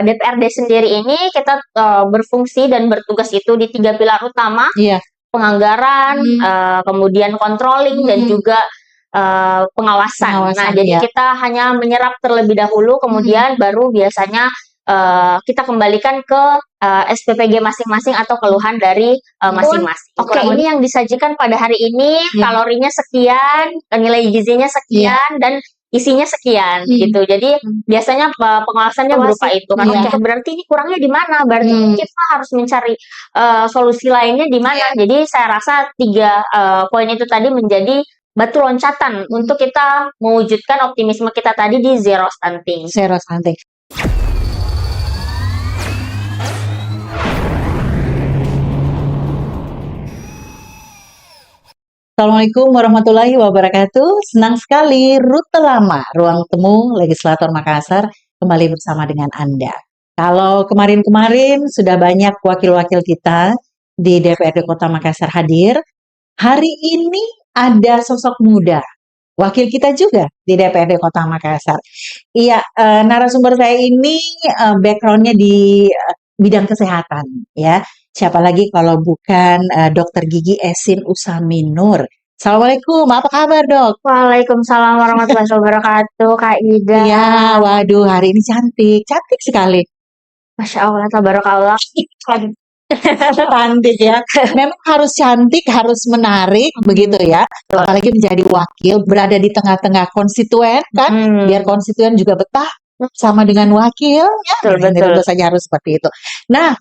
DPRD sendiri ini kita berfungsi dan bertugas itu di 3 pilar utama, penganggaran, kemudian controlling dan juga pengawasan. Nah, jadi kita hanya menyerap terlebih dahulu, kemudian baru biasanya kita kembalikan ke SPPG masing-masing atau keluhan dari masing-masing. Oke, ini yang disajikan pada hari ini, kalorinya sekian, nilai gizinya sekian, dan isinya sekian gitu. Jadi biasanya pengawasannya berupa itu. Karena berarti ini kurangnya di mana? Berarti kita harus mencari solusi lainnya di mana. Jadi saya rasa 3 poin itu tadi menjadi batu loncatan untuk kita mewujudkan optimisme kita tadi di zero stunting. Zero stunting. Assalamualaikum warahmatullahi wabarakatuh. Senang sekali Rute Lama, Ruang Temu Legislator Makassar kembali bersama dengan Anda. Kalau kemarin-kemarin sudah banyak wakil-wakil kita di DPRD Kota Makassar hadir, hari ini ada sosok muda, wakil kita juga di DPRD Kota Makassar. Iya, narasumber saya ini backgroundnya di bidang kesehatan, ya. Siapa lagi kalau bukan Dokter Gigi Esin Usaminur. Assalamualaikum, apa kabar dok? Waalaikumsalam warahmatullahi wabarakatuh, Kak Ida. Iya, waduh hari ini cantik sekali. Masya Allah, tabarakallah. Cantik ya. Memang harus cantik, harus menarik, begitu ya. Apalagi menjadi wakil, berada di tengah-tengah konstituen kan, biar konstituen juga betah sama dengan wakil ya. Betul. Tentu saja harus seperti itu. Nah,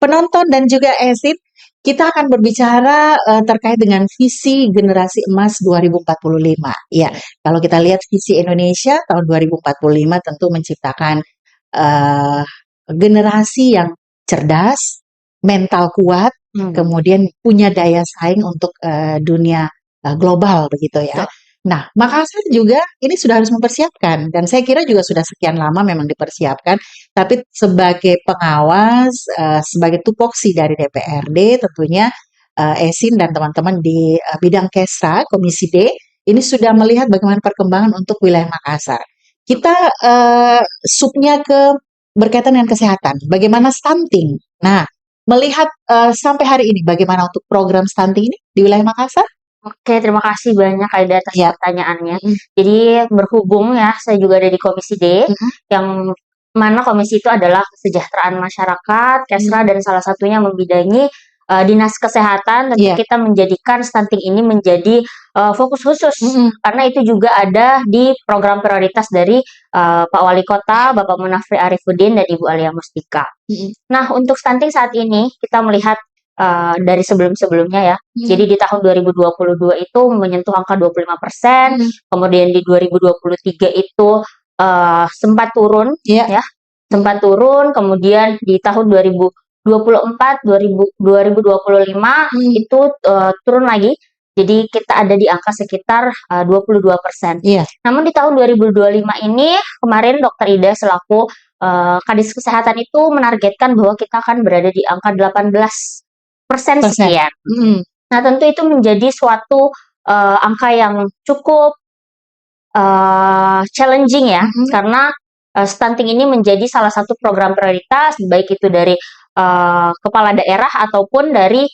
penonton dan juga Esin, kita akan berbicara terkait dengan visi generasi emas 2045. Ya, kalau kita lihat visi Indonesia tahun 2045 tentu menciptakan generasi yang cerdas, mental kuat, kemudian punya daya saing untuk dunia global begitu ya. Nah, Makassar juga ini sudah harus mempersiapkan, dan saya kira juga sudah sekian lama memang dipersiapkan, tapi sebagai pengawas, sebagai tupoksi dari DPRD tentunya Esin dan teman-teman di bidang Kesra, Komisi D, ini sudah melihat bagaimana perkembangan untuk wilayah Makassar. Kita subnya ke berkaitan dengan kesehatan, bagaimana stunting. Nah, melihat sampai hari ini bagaimana untuk program stunting ini di wilayah Makassar? Oke, terima kasih banyak Aida atas pertanyaannya. Jadi berhubung ya, saya juga ada di Komisi D, yang mana komisi itu adalah kesejahteraan masyarakat, Kesra, dan salah satunya membidangi dinas kesehatan. Tentu kita menjadikan stunting ini menjadi fokus khusus, karena itu juga ada di program prioritas dari Pak Wali Kota, Bapak Munafri Arifuddin, dan Ibu Alia Mustika. Nah, untuk stunting saat ini kita melihat dari sebelum-sebelumnya ya. Jadi di tahun 2022 itu menyentuh angka 25%, kemudian di 2023 itu sempat turun sempat turun, kemudian di tahun 2024 2025 itu turun lagi. Jadi kita ada di angka sekitar 22%. Namun di tahun 2025 ini kemarin Dokter Ida selaku Kadis Kesehatan itu menargetkan bahwa kita akan berada di angka 18% sekian. Nah, tentu itu menjadi suatu angka yang cukup challenging ya, karena stunting ini menjadi salah satu program prioritas, baik itu dari kepala daerah ataupun dari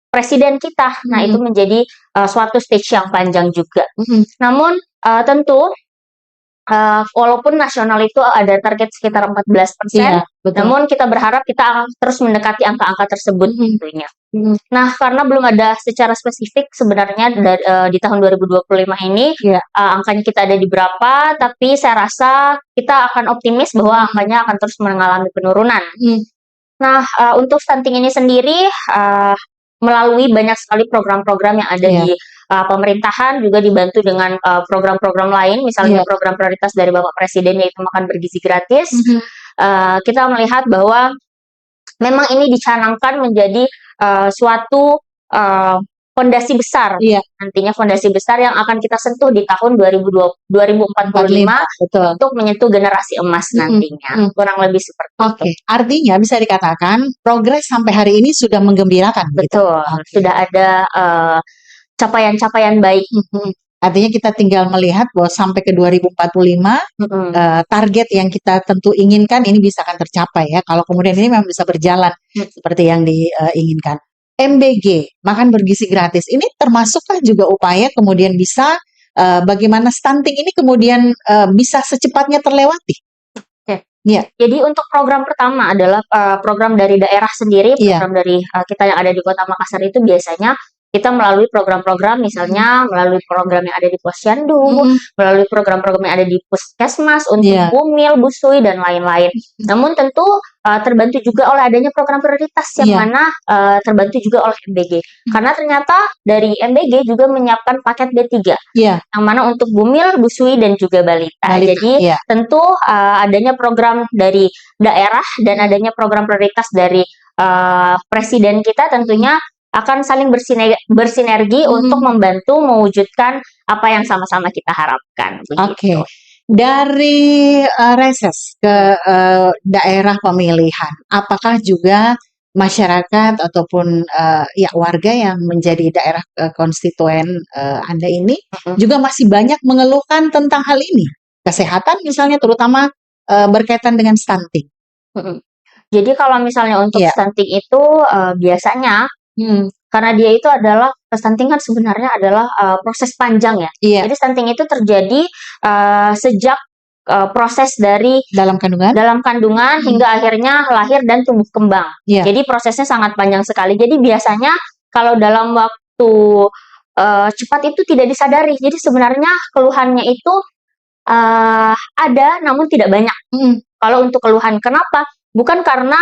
presiden kita. Nah, itu menjadi suatu stage yang panjang juga. Namun tentu walaupun nasional itu ada target sekitar 14%, namun kita berharap kita terus mendekati angka-angka tersebut tentunya. Nah, karena belum ada secara spesifik sebenarnya di tahun 2025 ini angkanya kita ada di berapa, tapi saya rasa kita akan optimis bahwa angkanya akan terus mengalami penurunan. Nah, untuk stunting ini sendiri melalui banyak sekali program-program yang ada di pemerintahan, juga dibantu dengan program-program lain, misalnya program prioritas dari Bapak Presiden yaitu makan bergizi gratis. Kita melihat bahwa memang ini dicanangkan menjadi suatu fondasi besar, nantinya fondasi besar yang akan kita sentuh di tahun 2045 untuk menyentuh generasi emas nantinya. Kurang lebih seperti itu. Artinya bisa dikatakan progres sampai hari ini sudah menggembirakan. Betul, sudah ada capaian-capaian baik. Artinya kita tinggal melihat bahwa sampai ke 2045 target yang kita tentu inginkan ini bisa akan tercapai ya. Kalau kemudian ini memang bisa berjalan seperti yang diinginkan. MBG, makan bergizi gratis, ini termasukkah juga upaya kemudian bisa bagaimana stunting ini kemudian bisa secepatnya terlewati? Oke. Iya. Jadi untuk program pertama adalah program dari daerah sendiri, Iya. program dari kita yang ada di Kota Makassar itu biasanya kita melalui program-program, misalnya melalui program yang ada di Posyandu, melalui program-program yang ada di Puskesmas untuk Iya. Bumil, Busui, dan lain-lain. Namun tentu terbantu juga oleh adanya program prioritas yang Iya. mana terbantu juga oleh MBG. Karena ternyata dari MBG juga menyiapkan paket B3 Iya. yang mana untuk Bumil, Busui, dan juga Balita. Jadi Iya. tentu adanya program dari daerah dan adanya program prioritas dari presiden kita tentunya akan saling bersinergi untuk membantu mewujudkan apa yang sama-sama kita harapkan. Oke. Dari reses ke daerah pemilihan, apakah juga masyarakat ataupun ya warga yang menjadi daerah konstituen Anda ini juga masih banyak mengeluhkan tentang hal ini? Kesehatan misalnya, terutama berkaitan dengan stunting. Jadi kalau misalnya untuk stunting itu biasanya karena dia itu adalah stunting kan sebenarnya adalah proses panjang ya. Iya. Jadi stunting itu terjadi sejak proses dari dalam kandungan hingga akhirnya lahir dan tumbuh kembang. Iya. Jadi prosesnya sangat panjang sekali. Jadi biasanya kalau dalam waktu cepat itu tidak disadari. Jadi sebenarnya keluhannya itu ada namun tidak banyak. Kalau untuk keluhan, kenapa? Bukan karena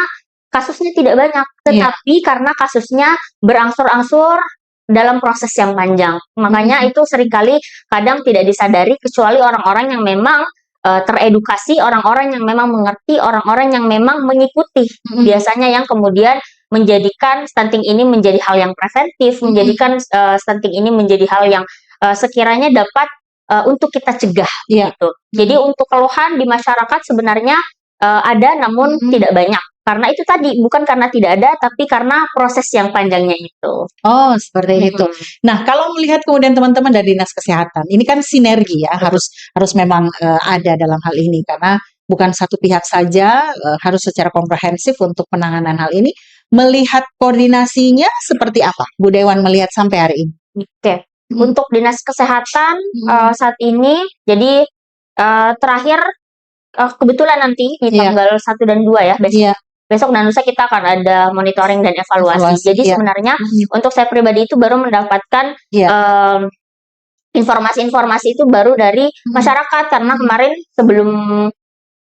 kasusnya tidak banyak, tetapi karena kasusnya berangsur-angsur dalam proses yang panjang. Makanya itu seringkali kadang tidak disadari kecuali orang-orang yang memang teredukasi, orang-orang yang memang mengerti, orang-orang yang memang mengikuti. Biasanya yang kemudian menjadikan stunting ini menjadi hal yang preventif, menjadikan stunting ini menjadi hal yang sekiranya dapat untuk kita cegah. Gitu. Jadi untuk keluhan di masyarakat sebenarnya ada namun tidak banyak. Karena itu tadi, bukan karena tidak ada, tapi karena proses yang panjangnya itu. Oh, seperti itu. Nah, kalau melihat kemudian teman-teman dari Dinas Kesehatan, ini kan sinergi ya, harus memang ada dalam hal ini, karena bukan satu pihak saja, harus secara komprehensif untuk penanganan hal ini. Melihat koordinasinya seperti apa, Bu Dewan melihat sampai hari ini? Oke. Untuk Dinas Kesehatan saat ini, jadi terakhir kebetulan nanti di tanggal 1 dan 2 ya, besok dan lusa kita akan ada monitoring dan evaluasi. Jadi sebenarnya untuk saya pribadi itu baru mendapatkan informasi-informasi itu baru dari masyarakat, karena kemarin sebelum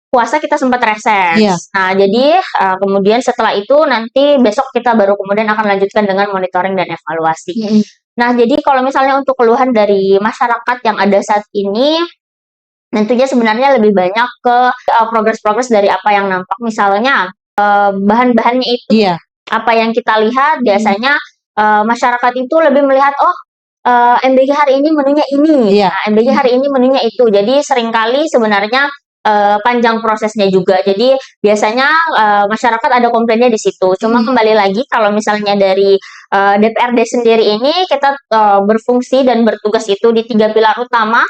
puasa kita sempat reses. Nah, jadi kemudian setelah itu nanti besok kita baru kemudian akan lanjutkan dengan monitoring dan evaluasi. Nah, jadi kalau misalnya untuk keluhan dari masyarakat yang ada saat ini, tentunya sebenarnya lebih banyak ke progres-progres dari apa yang nampak. Misalnya bahan-bahannya itu, apa yang kita lihat biasanya masyarakat itu lebih melihat, MBG hari ini menunya ini, MBG hari ini menunya itu. Jadi seringkali sebenarnya panjang prosesnya juga. Jadi biasanya masyarakat ada komplainnya di situ. Cuma kembali lagi kalau misalnya dari DPRD sendiri ini kita berfungsi dan bertugas itu di 3 pilar utama,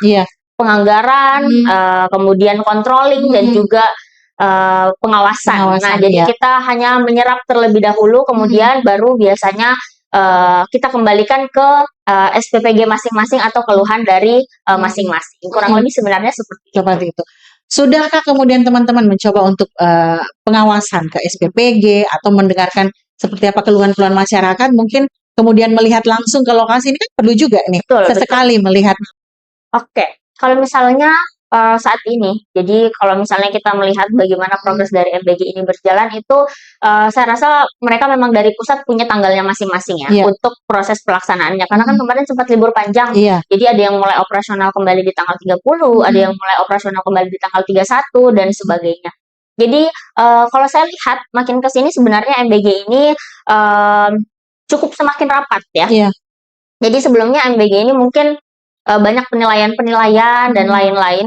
penganggaran, kemudian controlling dan juga pengawasan. Nah, jadi kita hanya menyerap terlebih dahulu, kemudian baru biasanya kita kembalikan ke SPPG masing-masing atau keluhan dari masing-masing. Kurang lebih sebenarnya seperti itu. Sudahkah kemudian teman-teman mencoba untuk pengawasan ke SPPG atau mendengarkan seperti apa keluhan-keluhan masyarakat? Mungkin kemudian melihat langsung ke lokasi, ini kan perlu juga nih, sesekali melihat. Oke, kalau misalnya saat ini, jadi kalau misalnya kita melihat bagaimana progres dari MBG ini berjalan, itu saya rasa mereka memang dari pusat punya tanggalnya masing-masing ya untuk proses pelaksanaannya. Karena kan kemarin sempat libur panjang, jadi ada yang mulai operasional kembali di tanggal 30, ada yang mulai operasional kembali di tanggal 31 dan sebagainya. Jadi kalau saya lihat makin ke sini sebenarnya MBG ini cukup semakin rapat ya. Jadi sebelumnya MBG ini mungkin banyak penilaian-penilaian dan lain-lain.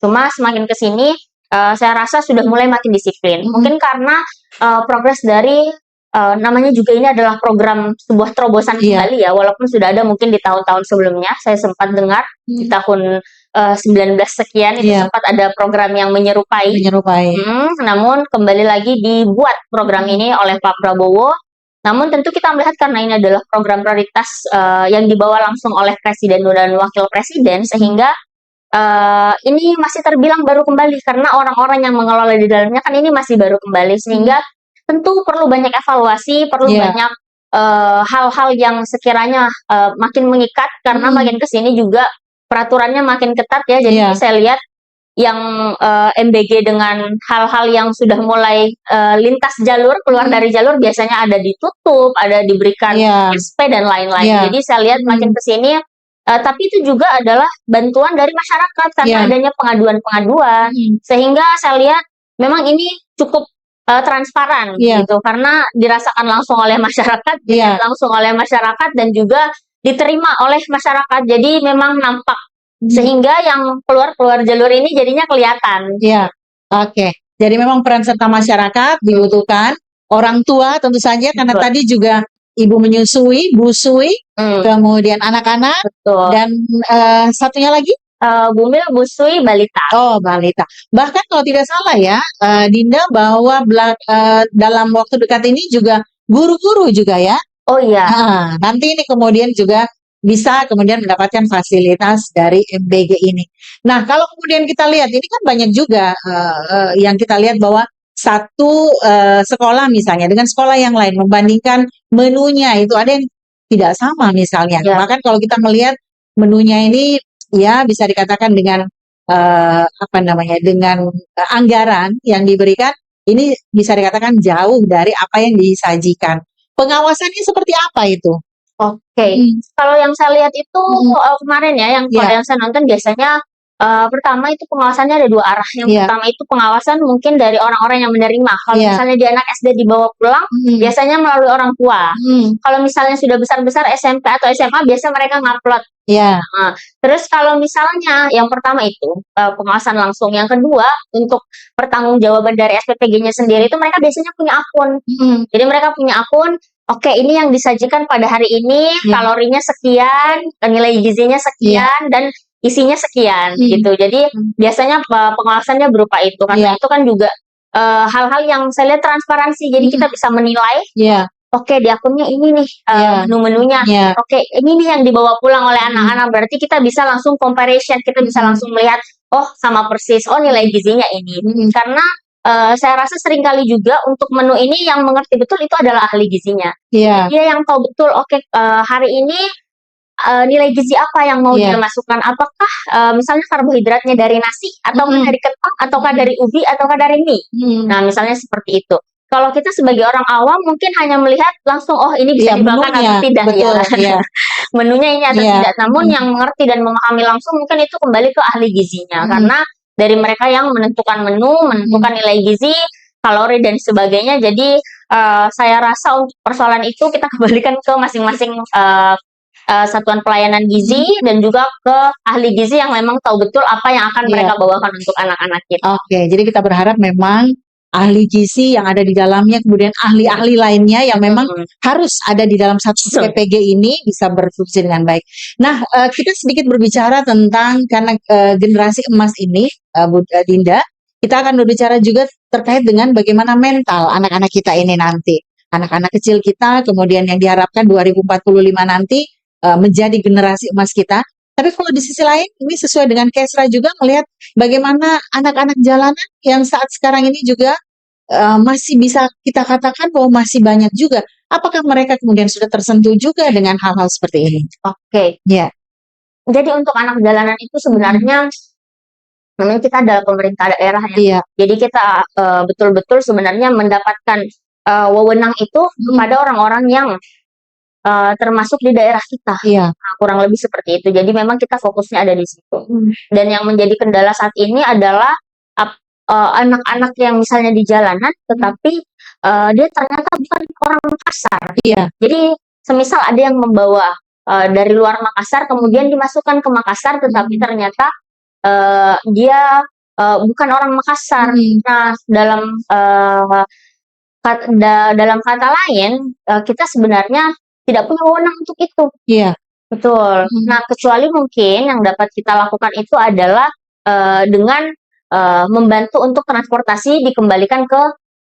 Cuma semakin ke sini saya rasa sudah mulai makin disiplin. Mungkin karena progres dari namanya juga ini adalah program sebuah terobosan kembali ya, walaupun sudah ada mungkin di tahun-tahun sebelumnya. Saya sempat dengar di tahun 19 sekian itu sempat ada program yang menyerupai. Namun kembali lagi dibuat program ini oleh Pak Prabowo. Namun tentu kita melihat karena ini adalah program prioritas yang dibawa langsung oleh Presiden dan Wakil Presiden, sehingga ini masih terbilang baru kembali karena orang-orang yang mengelola di dalamnya kan ini masih baru kembali, sehingga tentu perlu banyak evaluasi, perlu banyak hal-hal yang sekiranya makin mengikat karena makin kesini juga peraturannya makin ketat ya. Jadi saya lihat yang MBG dengan hal-hal yang sudah mulai lintas jalur, keluar dari jalur biasanya ada ditutup, ada diberikan SP dan lain-lain. Jadi saya lihat makin kesini, tapi itu juga adalah bantuan dari masyarakat karena adanya pengaduan-pengaduan, sehingga saya lihat memang ini cukup transparan gitu, karena dirasakan langsung oleh masyarakat, langsung oleh masyarakat dan juga diterima oleh masyarakat. Jadi memang nampak sehingga yang keluar jalur ini jadinya kelihatan. Oke. Jadi memang peran serta masyarakat dibutuhkan, orang tua tentu saja karena tadi juga ibu menyusui, busui, kemudian anak-anak, dan satunya lagi Bumil, busui, balita. Oh, balita. Bahkan kalau tidak salah ya, Dinda, bahwa dalam waktu dekat ini juga guru-guru juga ya. Oh iya. Nanti ini kemudian juga bisa kemudian mendapatkan fasilitas dari MBG ini. Nah, kalau kemudian kita lihat, ini kan banyak juga yang kita lihat bahwa satu sekolah misalnya dengan sekolah yang lain membandingkan menunya itu ada yang tidak sama misalnya. Bahkan kalau kita melihat menunya ini ya bisa dikatakan dengan dengan anggaran yang diberikan ini bisa dikatakan jauh dari apa yang disajikan. Pengawasannya seperti apa itu? Kalau yang saya lihat itu kemarin ya, yang saya nonton biasanya pertama itu pengawasannya ada dua arah. Yang pertama itu pengawasan mungkin dari orang-orang yang menerima. Kalau misalnya di anak SD dibawa pulang, biasanya melalui orang tua. Kalau misalnya sudah besar-besar SMP atau SMA, biasa mereka ngupload. Terus kalau misalnya yang pertama itu pengawasan langsung, yang kedua untuk pertanggungjawaban dari SPPG-nya sendiri itu mereka biasanya punya akun. Jadi mereka punya akun. Ini yang disajikan pada hari ini kalorinya sekian, nilai gizinya sekian, dan isinya sekian gitu. Jadi biasanya pengawasannya berupa itu. Karena itu kan juga hal-hal yang saya lihat transparansi. Jadi kita bisa menilai. Di akunnya ini nih menu-menunya. Ini nih yang dibawa pulang oleh anak-anak. Berarti kita bisa langsung comparison. Kita bisa langsung melihat, sama persis. Nilai gizinya ini. Karena saya rasa seringkali juga untuk menu ini yang mengerti betul itu adalah ahli gizinya. Dia yang tahu betul, hari ini nilai gizi apa yang mau dia masukkan. Apakah misalnya karbohidratnya dari nasi, ataukah dari ketan, ataukah dari ubi, ataukah dari mie. Nah, misalnya seperti itu. Kalau kita sebagai orang awam mungkin hanya melihat langsung, ini bisa dimakan atau tidak. Menunya ini atau tidak. Namun yang mengerti dan memahami langsung mungkin itu kembali ke ahli gizinya. Karena dari mereka yang menentukan menu, menentukan nilai gizi, kalori dan sebagainya. Jadi saya rasa untuk persoalan itu kita kembalikan ke masing-masing satuan pelayanan gizi dan juga ke ahli gizi yang memang tahu betul apa yang akan mereka bawakan untuk anak-anak kita. Jadi kita berharap memang ahli gizi yang ada di dalamnya, kemudian ahli-ahli lainnya yang memang harus ada di dalam satu PPG ini bisa berfungsi dengan baik. Nah, kita sedikit berbicara tentang karena generasi emas ini, Bu Dinda, kita akan berbicara juga terkait dengan bagaimana mental anak-anak kita ini nanti. Anak-anak kecil kita, kemudian yang diharapkan 2045 nanti menjadi generasi emas kita. Tapi kalau di sisi lain, ini sesuai dengan Kesra juga melihat bagaimana anak-anak jalanan yang saat sekarang ini juga masih bisa kita katakan bahwa masih banyak juga. Apakah mereka kemudian sudah tersentuh juga dengan hal-hal seperti ini? Jadi untuk anak jalanan itu sebenarnya memang kita adalah pemerintah daerah ya. Jadi kita betul-betul sebenarnya mendapatkan wewenang itu kepada orang-orang yang termasuk di daerah kita. Kurang lebih seperti itu. Jadi memang kita fokusnya ada di situ. Dan yang menjadi kendala saat ini adalah anak-anak yang misalnya di jalanan, tetapi dia ternyata bukan orang Makassar. Jadi semisal ada yang membawa dari luar Makassar, kemudian dimasukkan ke Makassar, tetapi ternyata dia bukan orang Makassar. Nah, dalam dalam kata lain, kita sebenarnya tidak punya wewenang untuk itu. Iya. Betul. Nah, kecuali mungkin yang dapat kita lakukan itu adalah dengan membantu untuk transportasi dikembalikan ke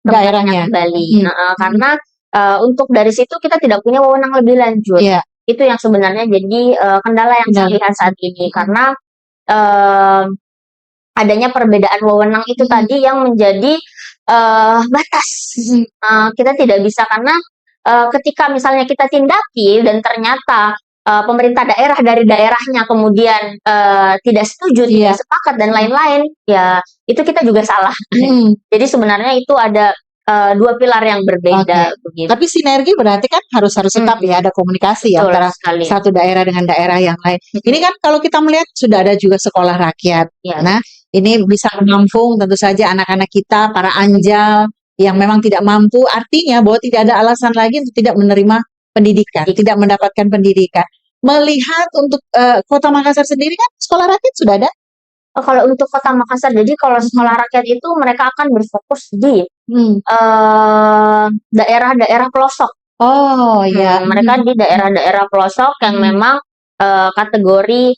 Daerahnya. kembali. Karena untuk dari situ kita tidak punya wewenang lebih lanjut. Iya. Itu yang sebenarnya jadi kendala yang saya lihat saat ini, karena adanya perbedaan wewenang itu tadi yang menjadi batas. Kita tidak bisa, karena ketika misalnya kita tindaki dan ternyata pemerintah daerah dari daerahnya kemudian tidak setuju, tidak sepakat dan lain-lain, ya itu kita juga salah. Jadi sebenarnya itu ada dua pilar yang berbeda. Begitu. Tapi sinergi berarti kan harus tetap ya ada komunikasi Betul antara sekali. satu daerah dengan daerah yang lain. Ini kan kalau kita melihat sudah ada juga sekolah rakyat. Nah, ini bisa menampung tentu saja anak-anak kita, para anjal yang memang tidak mampu, artinya bahwa tidak ada alasan lagi untuk tidak menerima pendidikan, tidak mendapatkan pendidikan. Melihat untuk Kota Makassar sendiri kan sekolah rakyat sudah ada. Kalau untuk Kota Makassar, jadi kalau sekolah rakyat itu mereka akan berfokus di daerah-daerah pelosok. Oh ya. Mereka di daerah-daerah pelosok yang memang kategori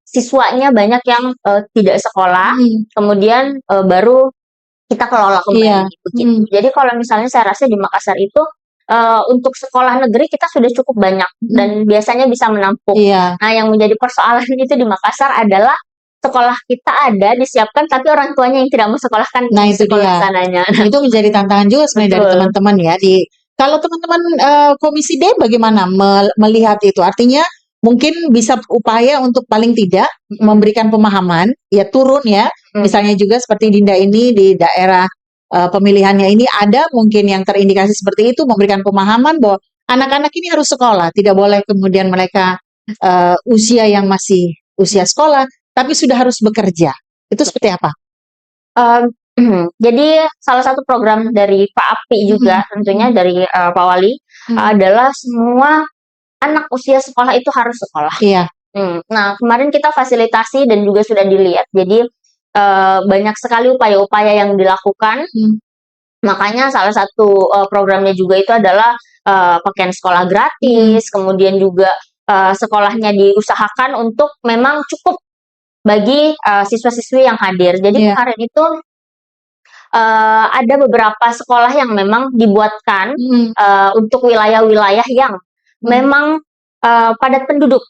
siswanya banyak yang tidak sekolah, kemudian baru kita kelola kembali. Jadi kalau misalnya saya rasa di Makassar itu untuk sekolah negeri kita sudah cukup banyak dan biasanya bisa menampung. Nah, yang menjadi persoalan itu di Makassar adalah sekolah kita ada disiapkan, tapi orang tuanya yang tidak mau sekolahkan sekolah sananya. Nah, itu menjadi tantangan juga sebenarnya dari teman-teman ya. Kalau teman-teman Komisi D bagaimana melihat itu? Artinya mungkin bisa upaya untuk paling tidak memberikan pemahaman, ya turun ya. Misalnya juga seperti Dinda ini di daerah pemilihannya ini ada mungkin yang terindikasi seperti itu, memberikan pemahaman bahwa anak-anak ini harus sekolah, tidak boleh kemudian mereka usia yang masih usia sekolah, tapi sudah harus bekerja. Itu seperti apa? Jadi salah satu program dari Pak Api juga tentunya dari Pak Wali adalah semua anak usia sekolah itu harus sekolah. Nah, kemarin kita fasilitasi dan juga sudah dilihat, jadi banyak sekali upaya-upaya yang dilakukan. Makanya salah satu programnya juga itu adalah pakaian sekolah gratis, kemudian juga sekolahnya diusahakan untuk memang cukup bagi siswa-siswi yang hadir. Jadi kemarin itu ada beberapa sekolah yang memang dibuatkan untuk wilayah-wilayah yang memang padat penduduk.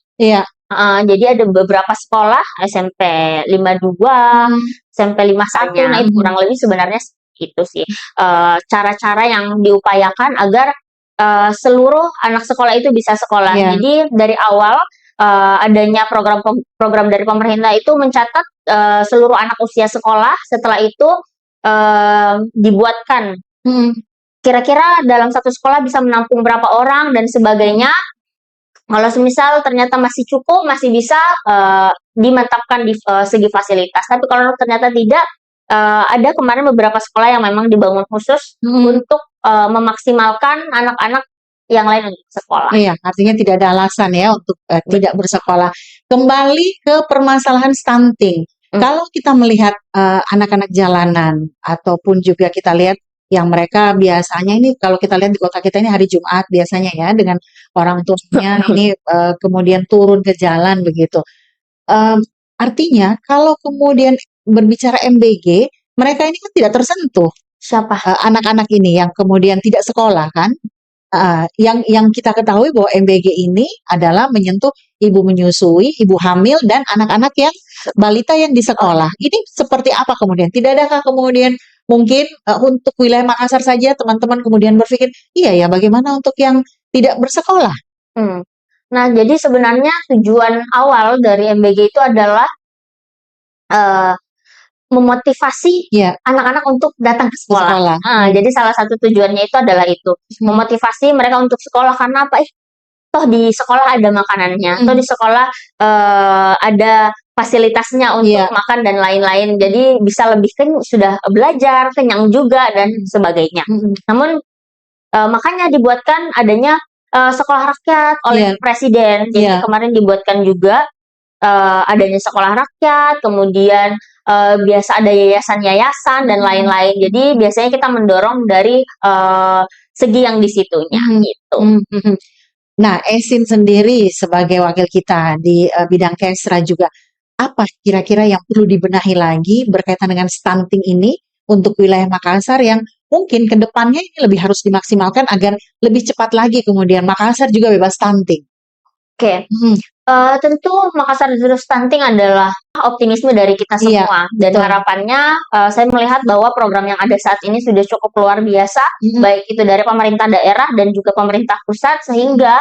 Jadi ada beberapa sekolah SMP 52, SMP 51, nah itu kurang lebih sebenarnya itu sih cara-cara yang diupayakan agar seluruh anak sekolah itu bisa sekolah. Jadi dari awal adanya program dari pemerintah itu mencatat seluruh anak usia sekolah, setelah itu dibuatkan kira-kira dalam satu sekolah bisa menampung berapa orang dan sebagainya. Kalau semisal ternyata masih cukup, masih bisa dimantapkan di segi fasilitas. Tapi kalau ternyata tidak, ada kemarin beberapa sekolah yang memang dibangun khusus untuk memaksimalkan anak-anak yang lain untuk sekolah. Iya, artinya tidak ada alasan ya untuk tidak bersekolah. Kembali ke permasalahan stunting. Kalau kita melihat anak-anak jalanan ataupun juga kita lihat yang mereka biasanya ini, kalau kita lihat di kota kita ini hari Jumat biasanya ya dengan orang tuanya ini kemudian turun ke jalan begitu. Artinya kalau kemudian berbicara MBG, mereka ini kan tidak tersentuh. Siapa? Anak-anak ini yang kemudian tidak sekolah kan? Yang kita ketahui bahwa MBG ini adalah menyentuh ibu menyusui, ibu hamil, dan anak-anak yang balita yang di sekolah. Ini seperti apa kemudian? Tidak adakah kemudian mungkin untuk wilayah Makassar saja teman-teman kemudian berpikir, iya ya bagaimana untuk yang tidak bersekolah? Nah, jadi sebenarnya tujuan awal dari MBG itu adalah memotivasi anak-anak untuk datang ke sekolah. Jadi salah satu tujuannya itu adalah itu, memotivasi mereka untuk sekolah. Karena apa? Toh di sekolah ada makanannya, toh di sekolah ada fasilitasnya untuk makan dan lain-lain. Jadi bisa lebih sudah belajar, kenyang juga dan sebagainya. Namun makanya dibuatkan adanya sekolah rakyat oleh Presiden. Jadi kemarin dibuatkan juga adanya sekolah rakyat, kemudian biasa ada yayasan-yayasan dan lain-lain. Jadi biasanya kita mendorong dari segi yang di situnya gitu. Nah, Esin sendiri sebagai wakil kita di bidang kesra juga, apa kira-kira yang perlu dibenahi lagi berkaitan dengan stunting ini untuk wilayah Makassar yang mungkin ke depannya ini lebih harus dimaksimalkan agar lebih cepat lagi kemudian Makassar juga bebas stunting? Oke. Tentu Makassar Zero Stunting adalah optimisme dari kita Iya, semua dan betul. harapannya saya melihat bahwa program yang ada saat ini sudah cukup luar biasa, baik itu dari pemerintah daerah dan juga pemerintah pusat, sehingga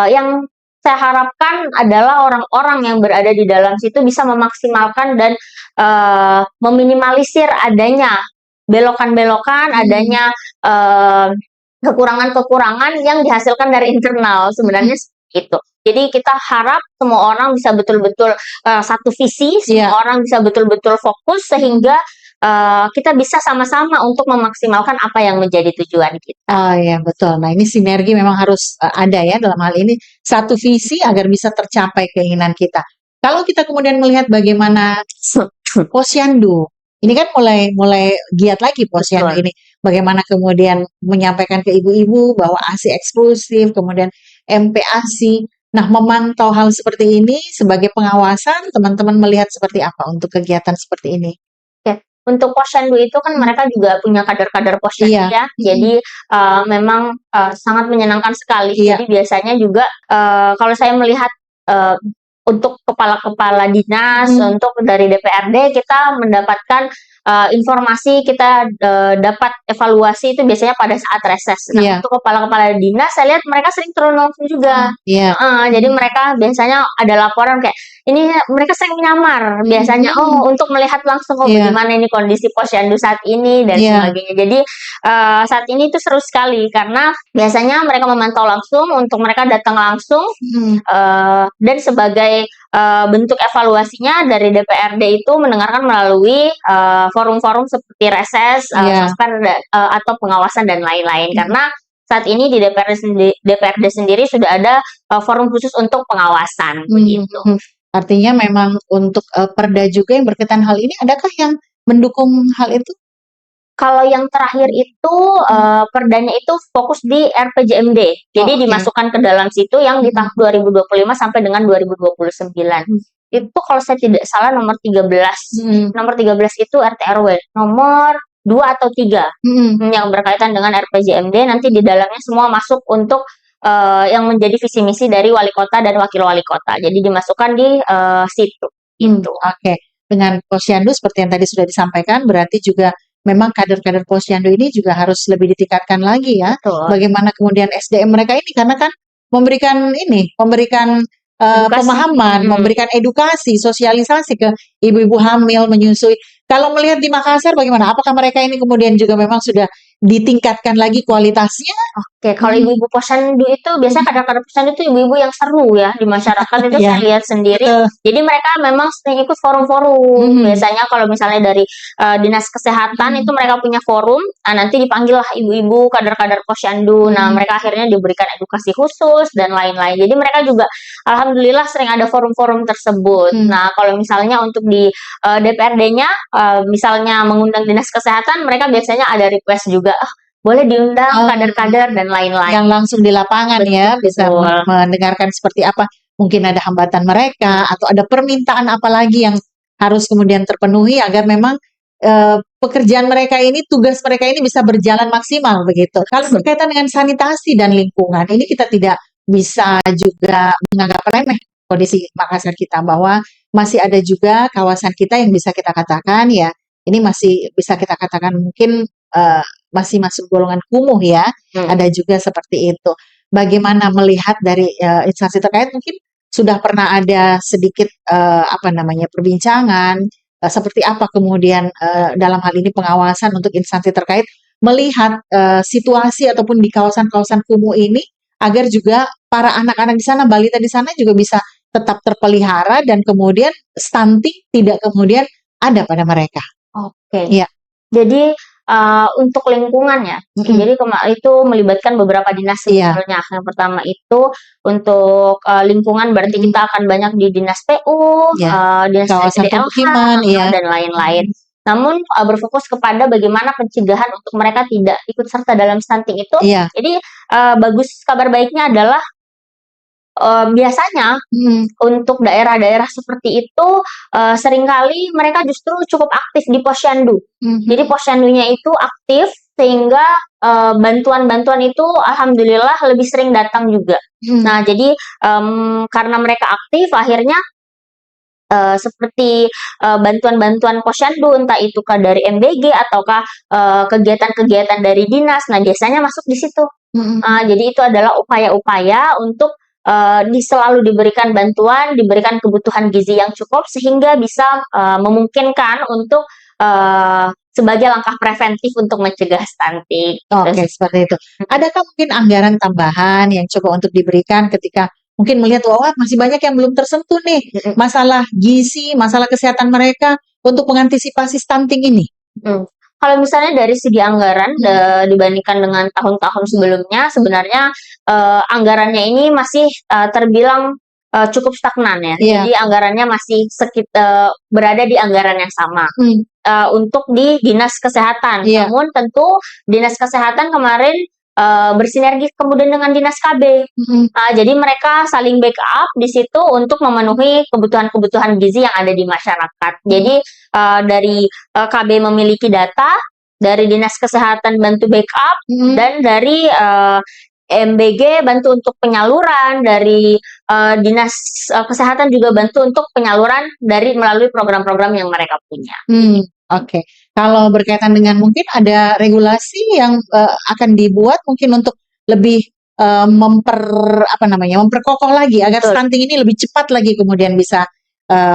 yang saya harapkan adalah orang-orang yang berada di dalam situ bisa memaksimalkan dan meminimalisir adanya belokan-belokan, adanya kekurangan-kekurangan yang dihasilkan dari internal, sebenarnya itu. Jadi kita harap semua orang bisa betul-betul satu visi, semua orang bisa betul-betul fokus sehingga kita bisa sama-sama untuk memaksimalkan apa yang menjadi tujuan kita. Oh ya, betul. Nah, ini sinergi memang harus ada ya dalam hal ini, satu visi agar bisa tercapai keinginan kita. Kalau kita kemudian melihat bagaimana Posyandu, ini kan mulai giat lagi Posyandu Betul. ini. Bagaimana kemudian menyampaikan ke ibu-ibu bahwa ASI eksklusif, kemudian MPASI. Nah, memantau hal seperti ini sebagai pengawasan, teman-teman melihat seperti apa untuk kegiatan seperti ini? Oke, untuk Posyandu itu kan mereka juga punya kader-kader Posyandu Iya. ya. Jadi memang sangat menyenangkan sekali. Iya. Jadi biasanya juga kalau saya melihat untuk kepala-kepala dinas, untuk dari DPRD kita mendapatkan informasi, kita dapat evaluasi itu biasanya pada saat reses. Nah, Iya. untuk kepala-kepala dinas saya lihat mereka sering turun langsung juga. Iya. Jadi mereka biasanya ada laporan kayak ini mereka sering menyamar biasanya untuk melihat langsung Iya. bagaimana ini kondisi Posyandu saat ini dan Iya. sebagainya. Jadi saat ini itu seru sekali karena biasanya mereka memantau langsung, untuk mereka datang langsung dan sebagai bentuk evaluasinya dari DPRD itu mendengarkan melalui forum-forum seperti reses, sosmed atau pengawasan dan lain-lain. Karena saat ini di DPRD sendiri sudah ada forum khusus untuk pengawasan. Begitu. Artinya memang untuk perda juga yang berkaitan hal ini, adakah yang mendukung hal itu? Kalau yang terakhir itu perdanya itu fokus di RPJMD. Jadi dimasukkan ke dalam situ yang di tahun 2025 sampai dengan 2029. Itu kalau saya tidak salah nomor 13. Nomor 13 itu RT RW. Nomor 2 atau 3 yang berkaitan dengan RPJMD, nanti di dalamnya semua masuk untuk yang menjadi visi misi dari wali kota dan wakil wali kota. Jadi dimasukkan di situ. Itu. Oke. Dengan Posyandu seperti yang tadi sudah disampaikan, berarti juga memang kader-kader Posyandu ini juga harus lebih ditingkatkan lagi ya. Betul. Bagaimana kemudian SDM mereka ini, karena kan memberikan pemahaman, memberikan edukasi, sosialisasi ke ibu-ibu hamil, menyusui. Kalau melihat di Makassar bagaimana? Apakah mereka ini kemudian juga memang sudah ditingkatkan lagi kualitasnya? Oke, kalau ibu-ibu Posyandu itu biasanya kadang-kadang Posyandu itu ibu-ibu yang seru ya di masyarakat itu saya lihat sendiri. Jadi mereka memang sering ikut forum-forum. Biasanya kalau misalnya dari dinas kesehatan itu mereka punya forum, nanti dipanggil lah ibu-ibu kader-kader Posyandu. Nah, mereka akhirnya diberikan edukasi khusus dan lain-lain. Jadi mereka juga alhamdulillah sering ada forum-forum tersebut. Nah, kalau misalnya untuk di DPRD-nya misalnya mengundang dinas kesehatan, mereka biasanya ada request juga, boleh diundang kader-kader dan lain-lain. Yang langsung di lapangan ya, bisa mendengarkan seperti apa, mungkin ada hambatan mereka, atau ada permintaan apa lagi yang harus kemudian terpenuhi agar memang pekerjaan mereka ini, tugas mereka ini bisa berjalan maksimal begitu. Kalau berkaitan dengan sanitasi dan lingkungan, ini kita tidak bisa juga menganggap remeh kondisi Makassar kita, bahwa masih ada juga kawasan kita yang bisa kita katakan ya, ini masih bisa kita katakan mungkin masih masuk golongan kumuh ya, ada juga seperti itu. Bagaimana melihat dari instansi terkait, mungkin sudah pernah ada sedikit perbincangan seperti apa kemudian dalam hal ini pengawasan untuk instansi terkait melihat situasi ataupun di kawasan-kawasan kumuh ini agar juga para anak-anak di sana, balita di sana juga bisa tetap terpelihara dan kemudian stunting tidak kemudian ada pada mereka. Oke. Iya. Jadi untuk lingkungan ya. Mm-mm. Jadi itu melibatkan beberapa dinas Iya. sebetulnya. Yang pertama itu untuk lingkungan berarti Mm-mm. kita akan banyak di dinas PU, Ya, dinas kawasan DLH, pemukiman, ya. dan lain-lain. Namun berfokus kepada bagaimana pencegahan untuk mereka tidak ikut serta dalam stunting itu. Iya. Jadi bagus, kabar baiknya adalah biasanya untuk daerah-daerah seperti itu seringkali mereka justru cukup aktif di posyandu. Jadi posyandunya itu aktif sehingga bantuan-bantuan itu alhamdulillah lebih sering datang juga. Nah, jadi karena mereka aktif akhirnya seperti bantuan-bantuan posyandu, entah itu dari MBG ataukah kegiatan-kegiatan dari dinas. Nah, biasanya masuk di situ. Jadi itu adalah upaya-upaya untuk selalu diberikan bantuan, diberikan kebutuhan gizi yang cukup sehingga bisa memungkinkan untuk sebagai langkah preventif untuk mencegah stunting. Oke, seperti itu. Adakah mungkin anggaran tambahan yang coba untuk diberikan ketika mungkin melihat wah masih banyak yang belum tersentuh nih masalah gizi, masalah kesehatan mereka untuk mengantisipasi stunting ini? Kalau misalnya dari segi anggaran dibandingkan dengan tahun-tahun sebelumnya, sebenarnya anggarannya ini masih terbilang cukup stagnan ya. Iya. Jadi anggarannya masih berada di anggaran yang sama untuk di dinas kesehatan. Iya. Namun tentu dinas kesehatan kemarin bersinergi kemudian dengan dinas KB. Jadi mereka saling backup di situ untuk memenuhi kebutuhan-kebutuhan gizi yang ada di masyarakat. Jadi dari KB memiliki data, dari dinas kesehatan bantu backup, dan dari MBG bantu untuk penyaluran, dari dinas kesehatan juga bantu untuk penyaluran melalui program-program yang mereka punya. Oke. Kalau berkaitan dengan mungkin ada regulasi yang akan dibuat mungkin untuk lebih memperkokoh lagi agar stunting ini lebih cepat lagi kemudian bisa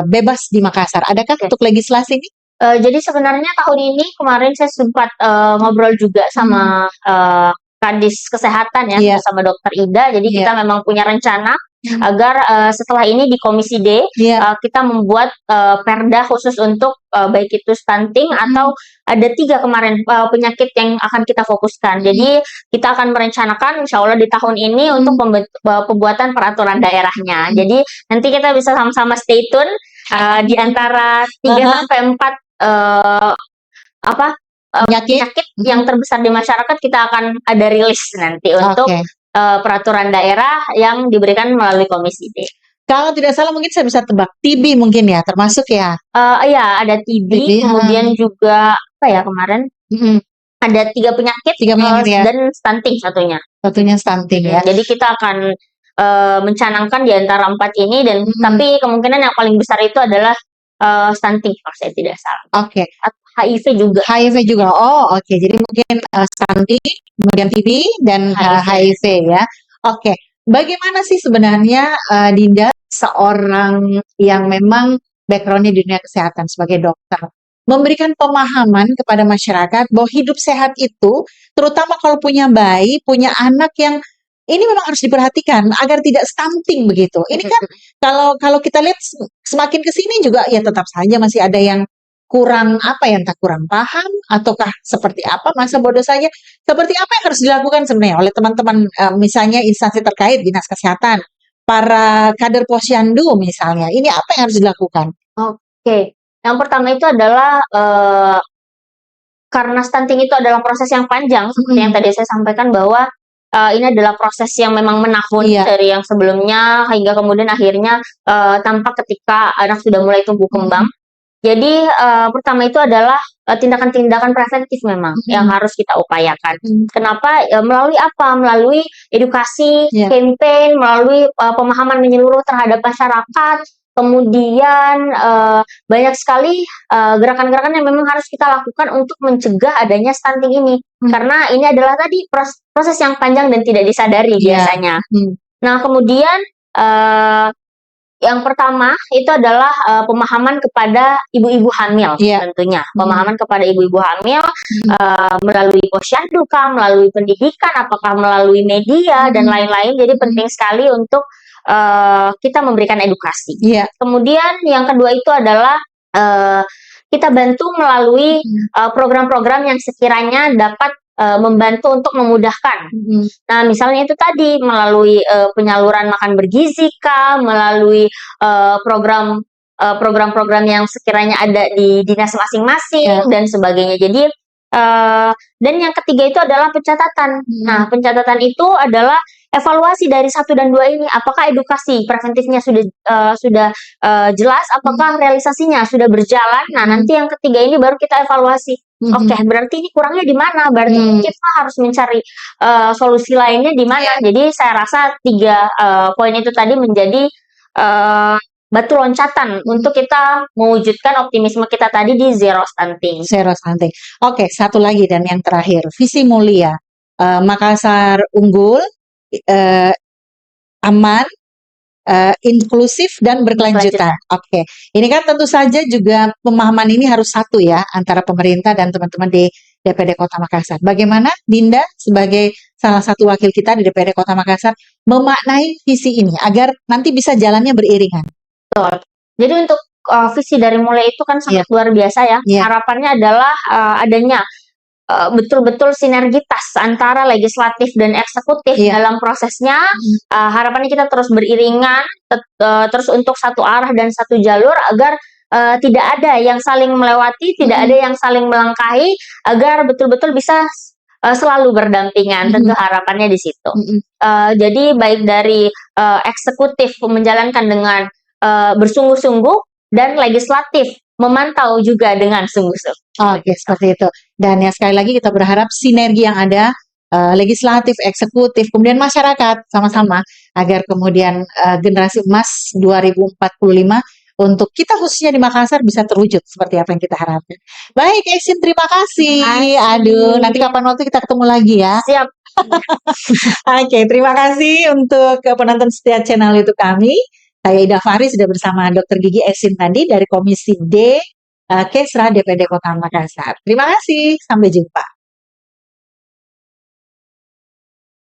bebas di Makassar. Adakah untuk legislasi ini? Jadi sebenarnya tahun ini kemarin saya sempat ngobrol juga sama Kadis Kesehatan ya, bersama Dokter Ida. Jadi kita memang punya rencana agar setelah ini di Komisi D kita membuat perda khusus untuk baik itu stunting atau ada 3 kemarin penyakit yang akan kita fokuskan. Jadi kita akan merencanakan insya Allah di tahun ini untuk pembuatan peraturan daerahnya. Jadi nanti kita bisa sama-sama stay tune di antara 3 sampai 4 penyakit yang terbesar di masyarakat. Kita akan ada rilis nanti untuk peraturan daerah yang diberikan melalui Komisi D. Kalau tidak salah mungkin saya bisa tebak TB mungkin ya, termasuk ya? Iya, ada TB, kemudian juga apa ya kemarin? Ada 3 penyakit, dan stunting satunya. Satunya stunting ya. Jadi kita akan mencanangkan di antara 4 ini, dan tapi kemungkinan yang paling besar itu adalah stunting kalau saya tidak salah. Oke. HIV juga. HIV juga. Oh, oke. Jadi mungkin stunting, kemudian TB dan HIV ya. Oke. Bagaimana sih sebenarnya Dinda, seorang yang memang background-nya di dunia kesehatan sebagai dokter, memberikan pemahaman kepada masyarakat bahwa hidup sehat itu, terutama kalau punya bayi, punya anak yang ini memang harus diperhatikan agar tidak stunting begitu. Ini kan kalau kita lihat semakin ke sini juga ya tetap saja masih ada yang kurang entah kurang paham ataukah seperti apa, masa bodoh saja. Seperti apa yang harus dilakukan sebenarnya oleh teman-teman misalnya instansi terkait, dinas kesehatan, para kader posyandu misalnya. Ini apa yang harus dilakukan? Oke. Yang pertama itu adalah karena stunting itu adalah proses yang panjang, seperti yang tadi saya sampaikan bahwa ini adalah proses yang memang menahun dari yang sebelumnya hingga kemudian akhirnya tampak ketika anak sudah mulai tumbuh kembang. Jadi pertama itu adalah tindakan-tindakan preventif memang yang harus kita upayakan. Kenapa? Melalui apa? Melalui edukasi, campaign, melalui pemahaman menyeluruh terhadap masyarakat. Kemudian banyak sekali gerakan-gerakan yang memang harus kita lakukan untuk mencegah adanya stunting ini. Karena ini adalah tadi proses yang panjang dan tidak disadari biasanya. Nah, kemudian yang pertama itu adalah pemahaman kepada ibu-ibu hamil tentunya. Pemahaman kepada ibu-ibu hamil melalui posyandu, melalui pendidikan, apakah melalui media dan lain-lain. Jadi penting sekali untuk kita memberikan edukasi. Kemudian yang kedua itu adalah kita bantu melalui program-program yang sekiranya dapat membantu untuk memudahkan. Nah, misalnya itu tadi melalui penyaluran makan bergizi kah, melalui program-program yang sekiranya ada di dinas masing-masing dan sebagainya. Jadi dan yang ketiga itu adalah pencatatan. Nah, pencatatan itu adalah evaluasi dari 1 dan 2 ini. Apakah edukasi preventifnya sudah jelas? Apakah realisasinya sudah berjalan? Nah, nanti yang ketiga ini baru kita evaluasi. Oke, berarti ini kurangnya di mana? Berarti kita harus mencari solusi lainnya di mana. Jadi saya rasa 3 poin itu tadi menjadi batu loncatan untuk kita mewujudkan optimisme kita tadi di zero stunting. Zero stunting. Oke, satu lagi dan yang terakhir, visi mulia Makassar unggul, aman, inklusif dan berkelanjutan. Oke, ini kan tentu saja juga pemahaman ini harus satu ya antara pemerintah dan teman-teman di DPD Kota Makassar. Bagaimana Dinda sebagai salah satu wakil kita di DPD Kota Makassar memaknai visi ini agar nanti bisa jalannya beriringan? Betul. Jadi untuk visi dari mulai itu kan sangat luar biasa ya. Harapannya adalah adanya betul-betul sinergitas antara legislatif dan eksekutif dalam prosesnya. Harapannya kita terus beriringan, terus untuk satu arah dan satu jalur agar tidak ada yang saling melewati, tidak ada yang saling melangkahi, agar betul-betul bisa selalu berdampingan. Tentu harapannya di situ. Jadi baik dari eksekutif menjalankan dengan bersungguh-sungguh dan legislatif memantau juga dengan sungguh-sungguh. Oke, seperti itu. Dan ya sekali lagi kita berharap sinergi yang ada legislatif, eksekutif, kemudian masyarakat sama-sama agar kemudian generasi emas 2045 untuk kita khususnya di Makassar bisa terwujud seperti apa yang kita harapkan. Baik, Esin, terima kasih. Aduh, nanti kapan waktu kita ketemu lagi ya. Siap. Oke, terima kasih untuk penonton setia channel YouTube kami. Saya Ida Fahri sudah bersama Dr. Gigi Esin tadi dari Komisi D Kesra DPD Kota Makassar. Terima kasih, sampai jumpa.